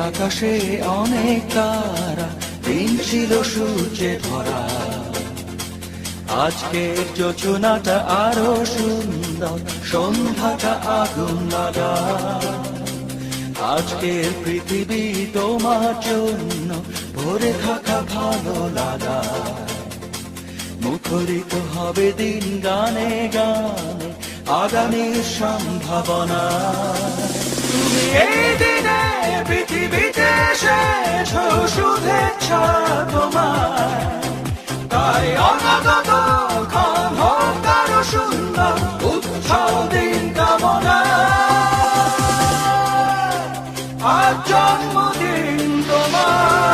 আকাশে অনেক তারা, দিন ছিল সূর্যে ভরা। আজকের যোজনাটা আরো সুন্দর, সন্ধ্যাটা আগুন লাগা। আজকের পৃথিবী তোমার জন্য ভরে থাকা ভালো লাগা। মুখরিত হবে দিন গানে গানে, আগামীর সম্ভাবনা। তুমি এই দিনে পৃথিবীতে এসেছো, শুভেচ্ছা তোমার। তাই অনাগত ক্ষণ হোক আরো সুন্দর, উৎসব দিন কামনা। আজ জন্মদিন তোমার।